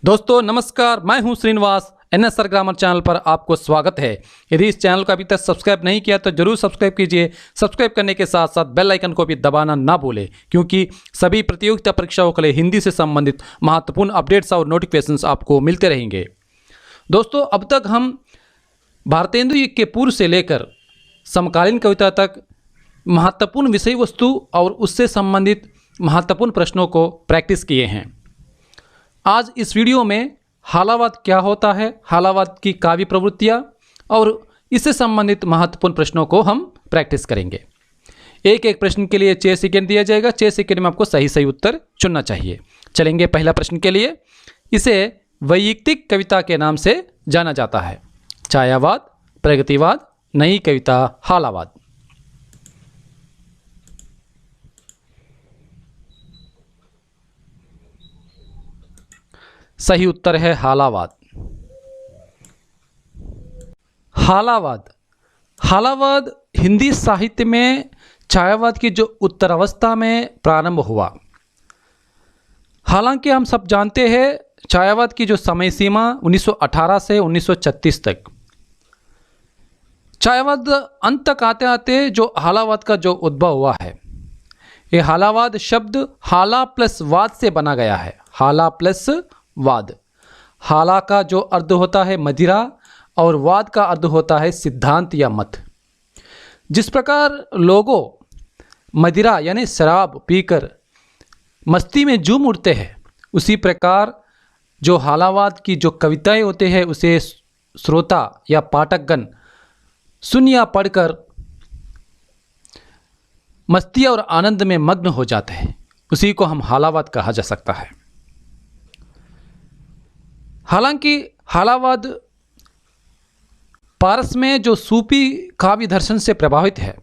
दोस्तों नमस्कार, मैं हूं श्रीनिवास। NSR ग्रामर चैनल पर आपको स्वागत है। यदि इस चैनल को अभी तक सब्सक्राइब नहीं किया तो जरूर सब्सक्राइब कीजिए। सब्सक्राइब करने के साथ साथ बेल आइकन को भी दबाना ना भूलें, क्योंकि सभी प्रतियोगिता परीक्षाओं के लिए हिंदी से संबंधित महत्वपूर्ण अपडेट्स और नोटिफिकेशंस आपको मिलते रहेंगे। दोस्तों, अब तक हम भारतेंदु युग के पूर्व से लेकर समकालीन कविता तक महत्वपूर्ण विषय वस्तु और उससे संबंधित महत्वपूर्ण प्रश्नों को प्रैक्टिस किए हैं। आज इस वीडियो में हालावाद क्या होता है, हालावाद की काव्य प्रवृत्तियाँ और इससे संबंधित महत्वपूर्ण प्रश्नों को हम प्रैक्टिस करेंगे। एक एक प्रश्न के लिए 6 सेकेंड दिया जाएगा। 6 सेकेंड में आपको सही सही उत्तर चुनना चाहिए। चलेंगे पहला प्रश्न के लिए। इसे वैयक्तिक कविता के नाम से जाना जाता है। छायावाद, प्रगतिवाद, नई कविता, हालावाद। सही उत्तर है हालावाद। हालावाद हालावाद हिंदी साहित्य में छायावाद की जो उत्तरावस्था में प्रारंभ हुआ। हालांकि हम सब जानते हैं छायावाद की जो समय सीमा 1918 से 1936 तक। छायावाद अंत तक आते आते जो हालावाद का जो उद्भव हुआ है, ये हालावाद शब्द हाला प्लस वाद से बना गया है। हाला प्लस वाद। हाला का जो अर्थ होता है मदिरा और वाद का अर्थ होता है सिद्धांत या मत। जिस प्रकार लोगों मदिरा यानी शराब पीकर मस्ती में झूम उठते हैं, उसी प्रकार जो हालावाद की जो कविताएं होते हैं उसे श्रोता या पाठकगण सुन या पढ़कर मस्ती और आनंद में मग्न हो जाते हैं। उसी को हम हालावाद कहा जा सकता है। हालांकि हालावाद पारस में जो सूफी काव्य दर्शन से प्रभावित है।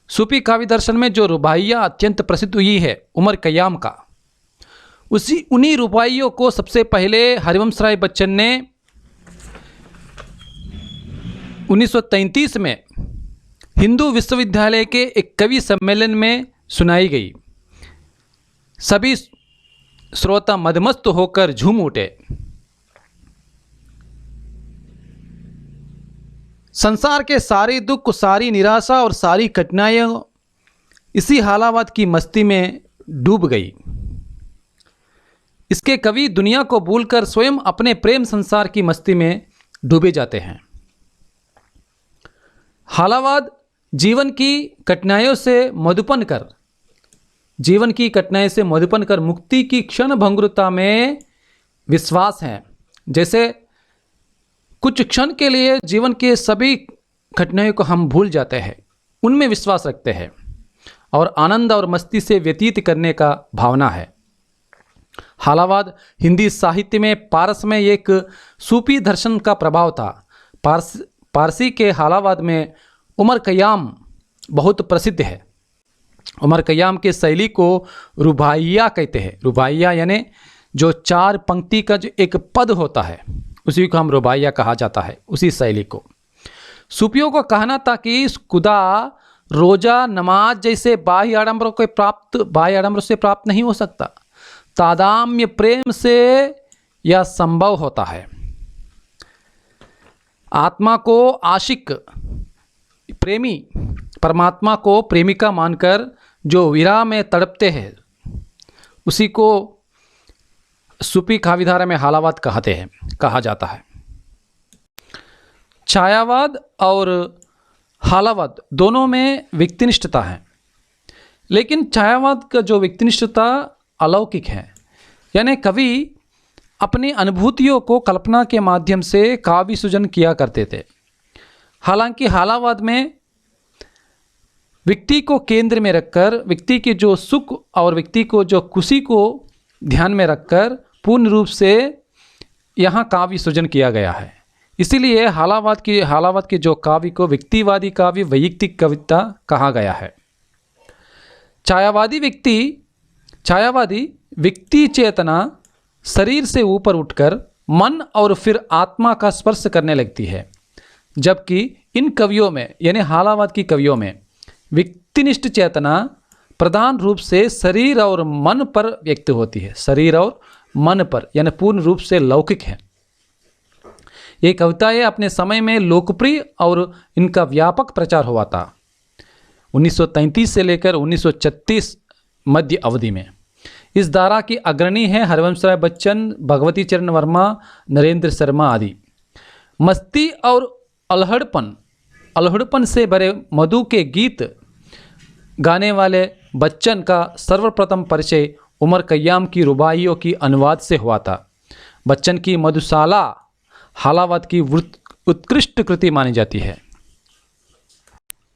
सूफी काव्य दर्शन में जो रुबाइयाँ अत्यंत प्रसिद्ध हुई है उमर कयाम का, उन्हीं रुबाइयों को सबसे पहले हरिवंश राय बच्चन ने 1933 में हिंदू विश्वविद्यालय के एक कवि सम्मेलन में सुनाई गई। सभी श्रोता मदमस्त होकर झूम उठे। संसार के सारे दुख, सारी निराशा और सारी कठिनाइयाँ इसी हालावाद की मस्ती में डूब गई। इसके कवि दुनिया को भूलकर स्वयं अपने प्रेम संसार की मस्ती में डूबे जाते हैं। हालावाद जीवन की कठिनाइयों से मधुपन कर मुक्ति की क्षण भंगुरता में विश्वास है। जैसे कुछ क्षण के लिए जीवन के सभी घटनाओं को हम भूल जाते हैं, उनमें विश्वास रखते हैं और आनंद और मस्ती से व्यतीत करने का भावना है। हालावाद हिंदी साहित्य में पारस में एक सूफी दर्शन का प्रभाव था। पारसी के हालावाद में उमर कयाम बहुत प्रसिद्ध है। उमर कयाम के शैली को रुबाइया कहते हैं। रुबाइया यानी जो 4 पंक्ति का जो एक पद होता है उसी को हम रुबाइया कहा जाता है। उसी शैली को सूफियों को कहना था कि खुदा रोजा नमाज जैसे बाह्य आडंबरों से प्राप्त नहीं हो सकता। तादाम्य प्रेम से यह संभव होता है। आत्मा को आशिक प्रेमी परमात्मा को प्रेमिका मानकर जो विरह में तड़पते हैं, उसी को सूफी काव्यधारा में हालावाद कहा जाता है। छायावाद और हालावाद दोनों में व्यक्तिनिष्ठता है, लेकिन छायावाद का जो व्यक्तिनिष्ठता अलौकिक है। यानी कवि अपनी अनुभूतियों को कल्पना के माध्यम से काव्य सृजन किया करते थे। हालांकि हालावाद में व्यक्ति को केंद्र में रखकर, व्यक्ति के जो सुख और व्यक्ति को जो खुशी को ध्यान में रखकर पूर्ण रूप से यहाँ काव्य सृजन किया गया है। इसीलिए हालावाद के जो काव्य को व्यक्तिवादी काव्य, वैयक्तिक कविता कहा गया है। छायावादी व्यक्ति चेतना शरीर से ऊपर उठकर मन और फिर आत्मा का स्पर्श करने लगती है, जबकि इन कवियों में यानी हालावाद की कवियों में व्यक्तिनिष्ठ चेतना प्रधान रूप से शरीर और मन पर व्यक्त होती है। शरीर और मन पर यानी पूर्ण रूप से लौकिक है। ये कविताएं अपने समय में लोकप्रिय और इनका व्यापक प्रचार हुआ था 1933 से लेकर 1936 मध्य अवधि में। इस धारा की अग्रणी हैं हरवंशराय बच्चन, भगवती चरण वर्मा, नरेंद्र शर्मा आदि। मस्ती और अल्हड़पन से भरे मधु के गीत गाने वाले बच्चन का सर्वप्रथम परिचय उमर कय्याम की रुबाइयों की अनुवाद से हुआ था। बच्चन की मधुशाला हालावाद की उत्कृष्ट कृति मानी जाती है।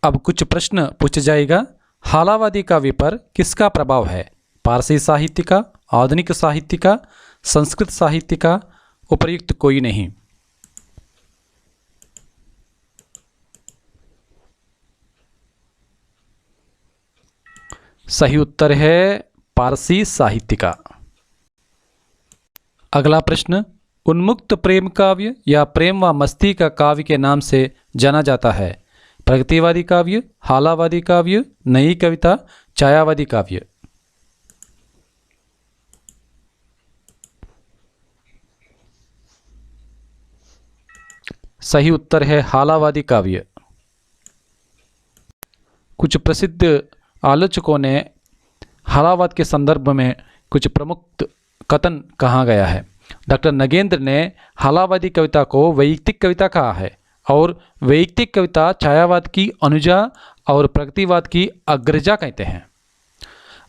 अब कुछ प्रश्न पूछा जाएगा। हालावादी काव्य पर किसका प्रभाव है? पारसी साहित्य का, आधुनिक साहित्य का, संस्कृत साहित्य का, उपर्युक्त कोई नहीं। सही उत्तर है पारसी साहित्य का। अगला प्रश्न, उन्मुक्त प्रेम काव्य या प्रेम व मस्ती का काव्य के नाम से जाना जाता है? प्रगतिवादी काव्य, हालावादी काव्य, नई कविता, छायावादी काव्य। सही उत्तर है हालावादी काव्य। कुछ प्रसिद्ध आलोचकों ने हालावाद के संदर्भ में कुछ प्रमुख कथन कहा गया है। डॉक्टर नगेंद्र ने हालावादी कविता को वैयक्तिक कविता कहा है और वैयक्तिक कविता छायावाद की अनुजा और प्रगतिवाद की अग्रजा कहते हैं।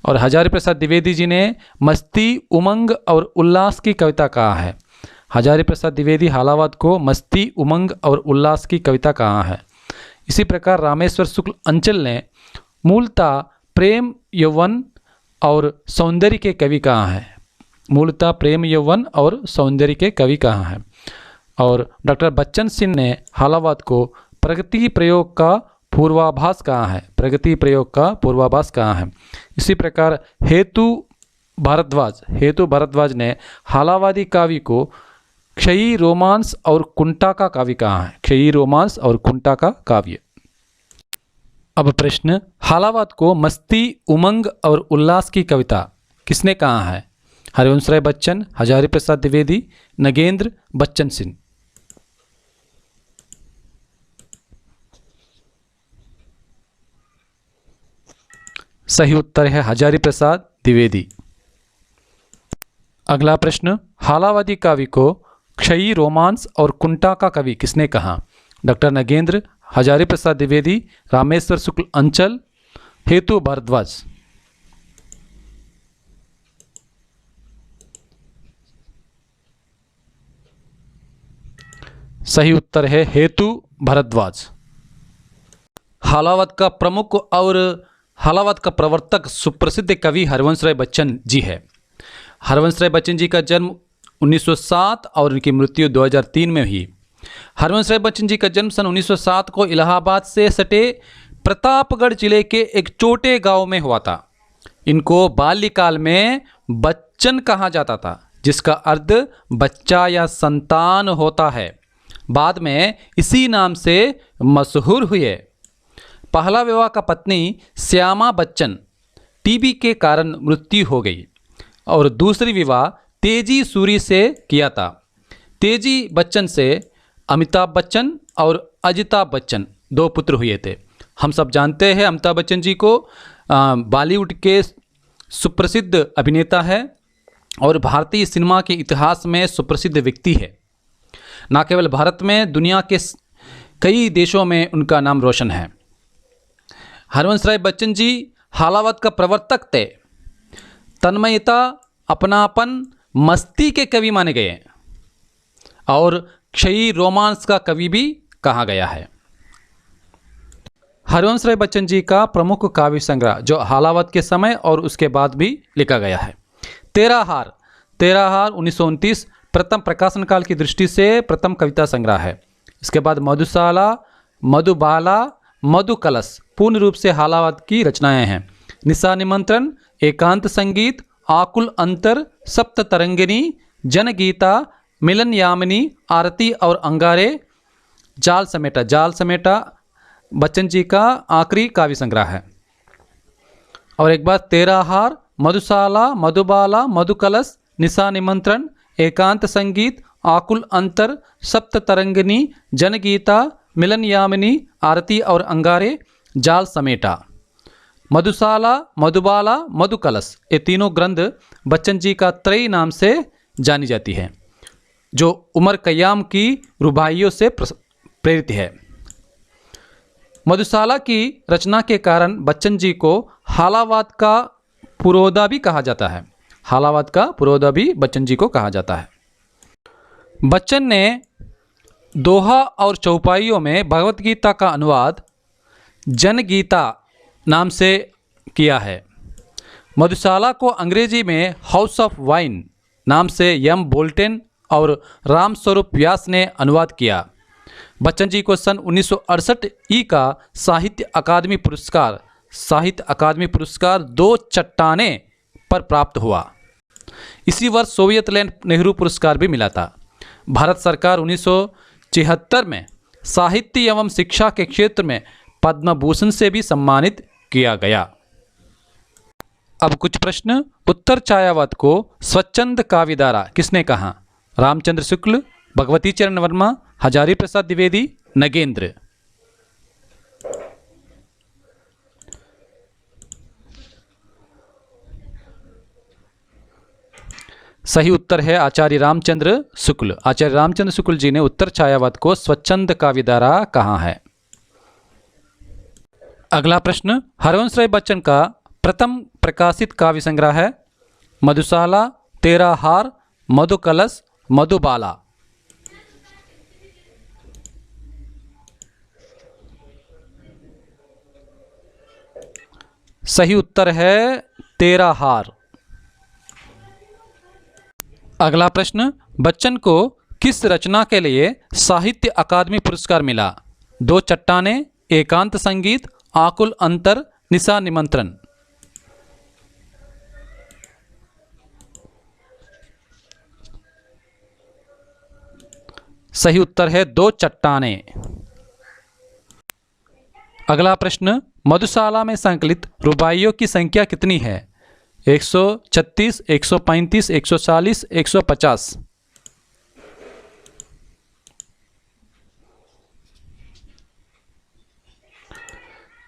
और हजारी प्रसाद द्विवेदी जी ने मस्ती, उमंग और उल्लास की कविता कहा है। हजारी प्रसाद द्विवेदी हालावाद को मस्ती, उमंग और उल्लास की कविता कहा है। इसी प्रकार रामेश्वर शुक्ल अंचल ने मूलतः प्रेम, यौवन और सौंदर्य के कवि कहा है। मूलतः प्रेम, यौवन और सौंदर्य के कवि कहा है। और डॉक्टर बच्चन सिंह ने हालावाद को प्रगति प्रयोग का पूर्वाभास कहा है। प्रगति प्रयोग का पूर्वाभास कहा है। इसी प्रकार हेतु भारद्वाज ने हालावादी काव्य को क्षयी रोमांस और कुंटा का काव्य कहा है। क्षयी रोमांस और कुंटा का काव्य। अब प्रश्न, हालावाद को मस्ती, उमंग और उल्लास की कविता किसने कहा है? हरवंशराय बच्चन, हजारी प्रसाद द्विवेदी, नगेंद्र, बच्चन सिंह। सही उत्तर है हजारी प्रसाद द्विवेदी। अगला प्रश्न, हालावादी काव्य को क्षयी रोमांस और कुंटा का कवि किसने कहा? डॉक्टर नगेंद्र, हजारी प्रसाद द्विवेदी, रामेश्वर शुक्ल अंचल, हेतु भारद्वाज। सही उत्तर है हेतु भारद्वाज। हालावाद का प्रमुख और हालावाद का प्रवर्तक सुप्रसिद्ध कवि हरवंशराय बच्चन जी है। हरवंशराय बच्चन जी का जन्म 1907 और उनकी मृत्यु 2003 में हुई। हरवंशराय बच्चन जी का जन्म सन 1907 को इलाहाबाद से सटे प्रतापगढ़ जिले के एक छोटे गांव में हुआ था। इनको बाल्यकाल में बच्चन कहा जाता था, जिसका अर्थ बच्चा या संतान होता है। बाद में इसी नाम से मशहूर हुए। पहला विवाह का पत्नी श्यामा बच्चन टीबी के कारण मृत्यु हो गई और दूसरी विवाह तेजी सूरी से किया था। तेजी बच्चन से अमिताभ बच्चन और अजिताभ बच्चन 2 पुत्र हुए थे। हम सब जानते हैं अमिताभ बच्चन जी को बॉलीवुड के सुप्रसिद्ध अभिनेता है और भारतीय सिनेमा के इतिहास में सुप्रसिद्ध व्यक्ति है। न केवल भारत में, दुनिया के कई देशों में उनका नाम रोशन है। हरवंशराय बच्चन जी हालावाद का प्रवर्तक थे। तन्मयता, अपनापन, मस्ती के कवि माने गए और क्षयी रोमांस का कवि भी कहा गया है। हरवंशराय बच्चन जी का प्रमुख काव्य संग्रह जो हालावाद के समय और उसके बाद भी लिखा गया है, तेरा हार 1929 प्रथम प्रकाशन काल की दृष्टि से प्रथम कविता संग्रह है। इसके बाद मधुशाला, मधुबाला, मधुकलश पूर्ण रूप से हालावाद की रचनाएं हैं। निशा निमंत्रण, एकांत संगीत, आकुल अंतर, सप्त तरंगिनी, जनगीता, मिलन यामिनी, आरती और अंगारे, जाल समेटा बच्चन जी का आखिरी काव्य संग्रह है। और एक बार तेरा हार, मधुशाला, मधुबाला, मधुकलश, निशा निमंत्रण, एकांत संगीत, आकुल अंतर, सप्त तरंगिनी, जनगीता, मिलन यामिनी, आरती और अंगारे, जाल समेटा। मधुशाला, मधुबाला, मधुकलश, ये तीनों ग्रंथ बच्चन जी का त्रयी नाम से जानी जाती है, जो उमर कयाम की रुबाइयों से प्रेरित है। मधुशाला की रचना के कारण बच्चन जी को हालावाद का पुरोधा भी कहा जाता है। हालावाद का पुरोधा भी बच्चन जी को कहा जाता है। बच्चन ने दोहा और चौपाइयों में भगवत गीता का अनुवाद जनगीता नाम से किया है। मधुशाला को अंग्रेजी में हाउस ऑफ वाइन नाम से एम बोल्टेन और रामस्वरूप व्यास ने अनुवाद किया। बच्चन जी को सन 1968 ई का साहित्य अकादमी पुरस्कार दो चट्टाने पर प्राप्त हुआ। इसी वर्ष सोवियत लैंड नेहरू पुरस्कार भी मिला था। भारत सरकार 1976 में साहित्य एवं शिक्षा के क्षेत्र में पद्म भूषण से भी सम्मानित किया गया। अब कुछ प्रश्न। उत्तर छायावाद को स्वच्छंद काव्यधारा किसने कहा? रामचंद्र शुक्ल, भगवती चरण वर्मा, हजारी प्रसाद द्विवेदी, नगेंद्र। सही उत्तर है आचार्य रामचंद्र शुक्ल। आचार्य रामचंद्र शुक्ल जी ने उत्तर छायावाद को स्वच्छंद काव्यधारा कहा है। अगला प्रश्न। हरवंश राय बच्चन का प्रथम प्रकाशित काव्य संग्रह है मधुशाला, तेरा हार, मधुकलश, मधुबाला। सही उत्तर है तेरा हार। अगला प्रश्न। बच्चन को किस रचना के लिए साहित्य अकादमी पुरस्कार मिला? दो चट्टाने, एकांत संगीत, आकुल अंतर, निशा निमंत्रण। सही उत्तर है दो चट्टाने। अगला प्रश्न। मधुशाला में संकलित रुबाइयों की संख्या कितनी है? 136, 135, 140, 150।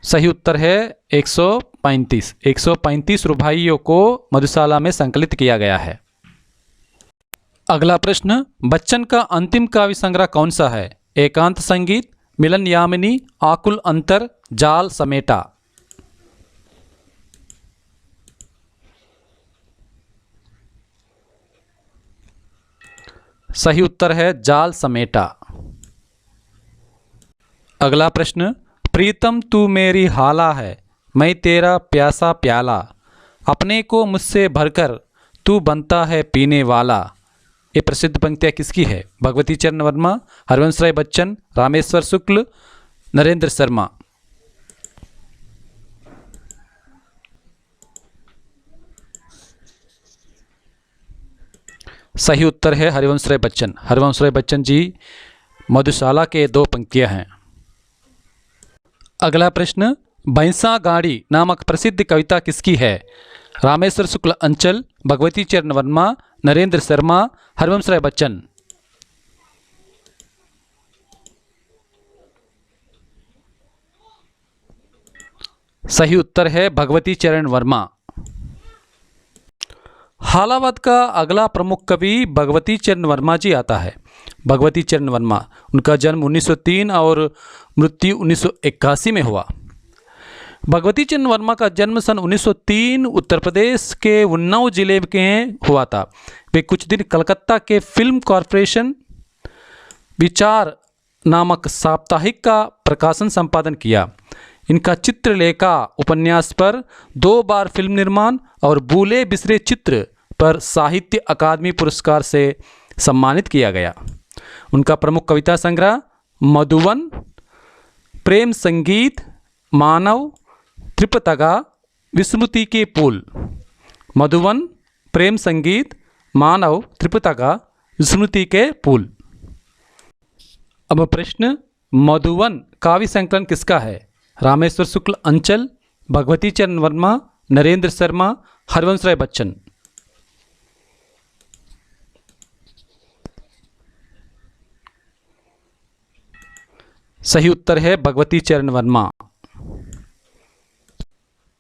सही उत्तर है 135। 135 रुबाइयों को मधुशाला में संकलित किया गया है। अगला प्रश्न। बच्चन का अंतिम काव्य संग्रह कौन सा है? एकांत संगीत, मिलन यामिनी, आकुल अंतर, जाल समेटा। सही उत्तर है जाल समेटा। अगला प्रश्न। प्रीतम तू मेरी हाला है, मैं तेरा प्यासा प्याला, अपने को मुझसे भरकर तू बनता है पीने वाला। ये प्रसिद्ध पंक्तियाँ किसकी है? भगवती चरण वर्मा, हरवंश राय बच्चन, रामेश्वर शुक्ल, नरेंद्र शर्मा। सही उत्तर है हरिवंश राय बच्चन। हरिवंश राय बच्चन जी मधुशाला के दो पंक्तियां हैं। अगला प्रश्न। भैंसा गाड़ी नामक प्रसिद्ध कविता किसकी है? रामेश्वर शुक्ल अंचल, भगवती चरण वर्मा, नरेंद्र शर्मा, हरिवंश राय बच्चन। सही उत्तर है भगवती चरण वर्मा। हालावाद का अगला प्रमुख कवि भगवती चरण वर्मा जी आता है। भगवती चरण वर्मा, उनका जन्म 1903 और मृत्यु 1981 में हुआ। भगवती चरण वर्मा का जन्म सन 1903 उत्तर प्रदेश के उन्नाव जिले के हुआ था। वे कुछ दिन कलकत्ता के फिल्म कॉरपोरेशन विचार नामक साप्ताहिक का प्रकाशन संपादन किया। इनका चित्रलेखा उपन्यास पर 2 बार फिल्म निर्माण और भूले बिसरे चित्र पर साहित्य अकादमी पुरस्कार से सम्मानित किया गया। उनका प्रमुख कविता संग्रह मधुवन, प्रेम संगीत, मानव, त्रिपतगा, विस्मृति के पुल। मधुवन, प्रेम संगीत, मानव, त्रिपतगा, विस्मृति के पुल। अब प्रश्न। मधुवन काव्य संकलन किसका है? रामेश्वर शुक्ल अंचल, भगवती चरण वर्मा, नरेंद्र शर्मा, हरवंश राय बच्चन। सही उत्तर है भगवती चरण वर्मा।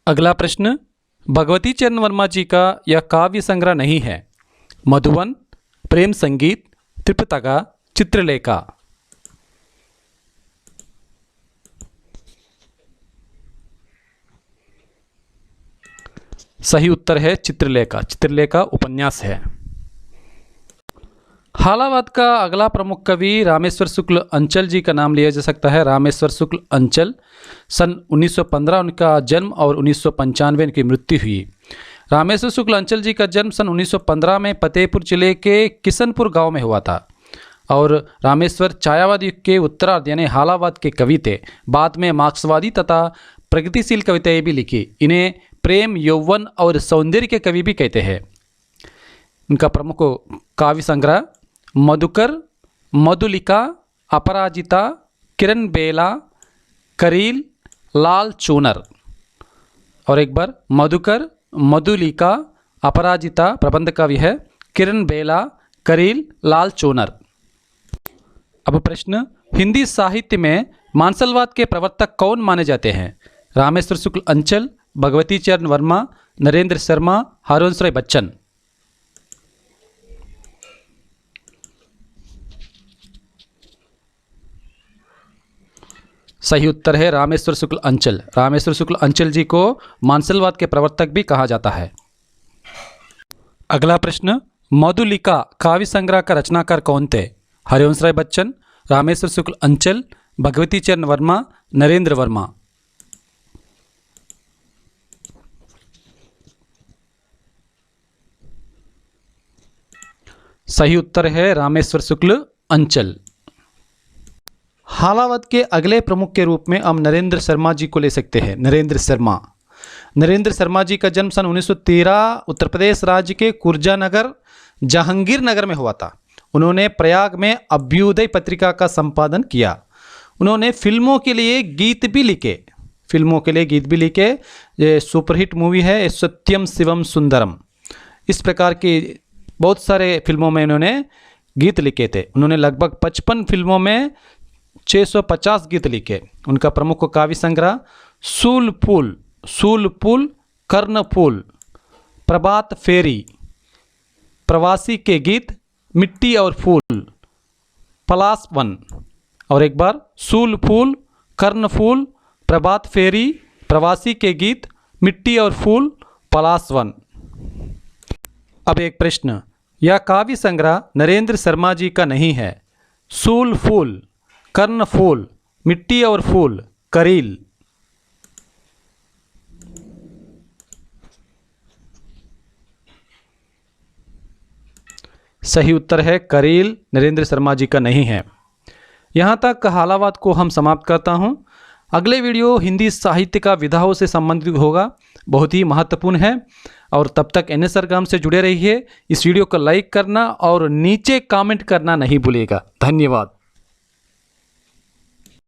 अगला प्रश्न, भगवती चरण वर्मा जी का यह काव्य संग्रह नहीं है। मधुवन, प्रेम संगीत, त्रिपिटका, चित्रलेखा। सही उत्तर है चित्रलेखा। चित्रलेखा उपन्यास है। हालावाद का अगला प्रमुख कवि रामेश्वर शुक्ल अंचल जी का नाम लिया जा सकता है। रामेश्वर शुक्ल अंचल, सन 1915 उनका जन्म और 1995 उनकी मृत्यु हुई। रामेश्वर शुक्ल अंचल जी का जन्म सन 1915 में फतेहपुर जिले के किशनपुर गांव में हुआ था और रामेश्वर छायावाद युग के उत्तरार्ध यानी हालावाद के कवि थे। बाद में मार्क्सवादी तथा प्रगतिशील कविताएं भी लिखी। इन्हें प्रेम, यौवन और सौंदर्य के कवि भी कहते हैं। इनका प्रमुख काव्य संग्रह मधुकर, मधुलिका, अपराजिता, किरण बेला, करील, लाल चूनर। और एक बार मधुकर, मधुलिका, अपराजिता प्रबंध काव्य है, किरण बेला, करील, लाल चूनर। अब प्रश्न, हिंदी साहित्य में मानसलवाद के प्रवर्तक कौन माने जाते हैं? रामेश्वर शुक्ल अंचल, भगवती चरण वर्मा, नरेंद्र शर्मा, हरवंश राय बच्चन। सही उत्तर है रामेश्वर शुक्ल अंचल। रामेश्वर शुक्ल अंचल जी को मानसलवाद के प्रवर्तक भी कहा जाता है। अगला प्रश्न, मधुलिका काव्य संग्रह का रचनाकार कौन थे? हरवंश राय बच्चन, रामेश्वर शुक्ल अंचल, भगवती चरण वर्मा, नरेंद्र वर्मा। सही उत्तर है रामेश्वर शुक्ल अंचल। हालावाद के अगले प्रमुख के रूप में हम नरेंद्र शर्मा जी को ले सकते हैं। नरेंद्र शर्मा। नरेंद्र शर्मा जी का जन्म सन 1913 उत्तर प्रदेश राज्य के कुर्जा नगर, जहांगीर नगर में हुआ था। उन्होंने प्रयाग में अभ्युदय पत्रिका का संपादन किया। उन्होंने फिल्मों के लिए गीत भी लिखे। ये सुपरहिट मूवी है सत्यम शिवम सुंदरम। इस प्रकार की बहुत सारे फिल्मों में उन्होंने गीत लिखे थे। उन्होंने लगभग 55 फिल्मों में 650 गीत लिखे। उनका प्रमुख काव्य संग्रह सूलपुल, कर्णफूल, प्रभात फेरी, प्रवासी के गीत, मिट्टी और फूल, पलाश वन। और एक बार सूलफूल, कर्णफूल, प्रभात फेरी, प्रवासी के गीत, मिट्टी और फूल, पलाश वन। अब एक प्रश्न, यह काव्य संग्रह नरेंद्र शर्मा जी का नहीं है। सूलफूल, कर्णफूल, मिट्टी और फूल, करील। सही उत्तर है करील, नरेंद्र शर्मा जी का नहीं है। यहाँ तक हालावाद को हम समाप्त करता हूँ। अगले वीडियो हिंदी साहित्य का विधाओं से संबंधित होगा, बहुत ही महत्वपूर्ण है। और तब तक NS सरगम से जुड़े रहिए। इस वीडियो को लाइक करना और नीचे कमेंट करना नहीं भूलिएगा। धन्यवाद।